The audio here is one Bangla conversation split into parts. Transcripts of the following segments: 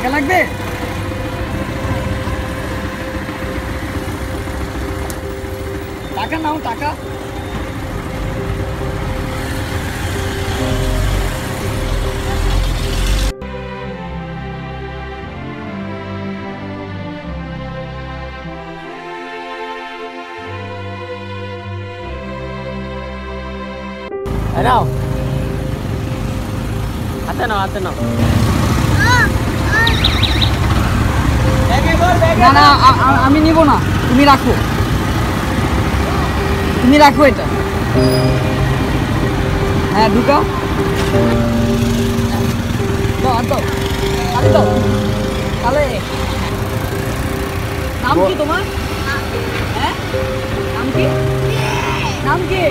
টাকা লাগবে? টাকা নাও, টাকা। নাও, হাতে নাও, হাতে নাও। না না, আমি নিব না, তুমি রাখো, তুমি রাখো এটা। হ্যাঁ ঢুকাও, দাও দাও, তাহলে দাও। তাহলে নাম কি তোমার? হ্যাঁ নাম কি? নাম কি?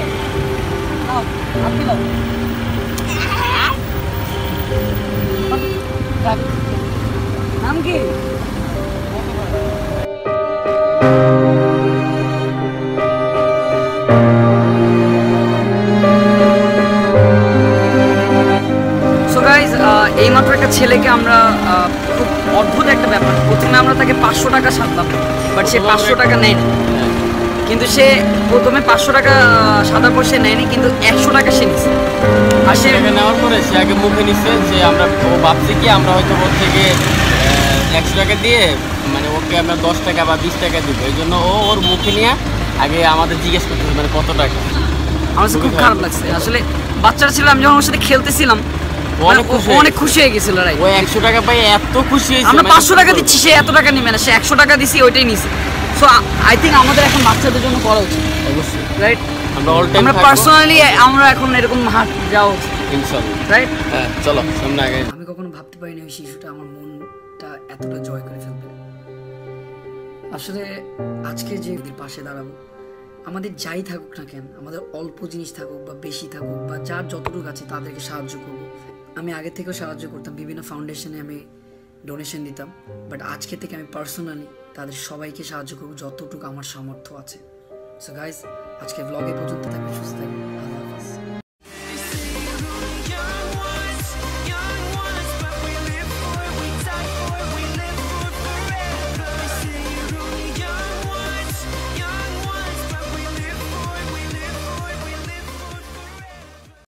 নাও, আপনি নাও। নাম কি? এইমাত্র একটা ছেলেকে আমরা খুব অদ্ভুত একটা ব্যাপার, প্রথমে আমরা তাকে 500 টাকা সাধলাম, বাট সে 500 টাকা নেয়নি। কিন্তু সে প্রথমে 500 টাকা সাদার পর সে নেয়নি, কিন্তু 100 টাকা সে নিচ্ছে। আর সে নেওয়ার পরে সে আগে মুখে নিচ্ছে যে আমরা, ও ভাবছি কি আমরা হয়তো ওর থেকে 100 টাকা দিয়ে মানে ওকে আমরা 10 টাকা বা 20 টাকা দিব, এই জন্য ও ওর মুখে নিয়ে আগে আমাদের জিজ্ঞেস করতেছে মানে কত টাকা। আমার খুব খারাপ লাগছে আসলে, বাচ্চারা ছিলাম যখন ওর সাথে খেলতেছিলাম, অনেক খুশি হয়ে গেছিল। ও 100 টাকা পাই এত খুশি হয়েছে। আমরা 500 টাকা দিচ্ছি, সে এত টাকা নিবে না, সে 100 টাকা দিছি, ওইটাই নিছে। সো আই থিঙ্ক আমাদের এখন বাচ্চাদের জন্য করা উচিত। অবশ্যই, রাইট। আমরা পার্সোনালি আমরা এখন এরকম হাট যাওয়া উচিত, ইনশাআল্লাহ। রাইট। হ্যাঁ চলো সামনে আগে। আমি কখনো ভাবতে পারিনি ওই শিশুটা আমার মনটা এতটা জয় করে ফেলবে। আসলে আজকে যে পাশে দাঁড়াবো, আমাদের যাই থাকুক না কেন, আমাদের অল্প জিনিস থাকুক বা বেশি থাকুক বা যার যতটুকু আছে তাদেরকে সাহায্য করবো। আমি আগে থেকেও সাহায্য করতাম, বিভিন্ন ফাউন্ডেশনে আমি ডোনেশন দিতাম, বাট আজকে থেকে আমি পার্সোনালি তাদের সবাইকে সাহায্য করবো যতটুকু আমার সামর্থ্য আছে। সো গাইস, আজকে ব্লগে পর্যন্ত থাকবে, সুস্থ থাকবে।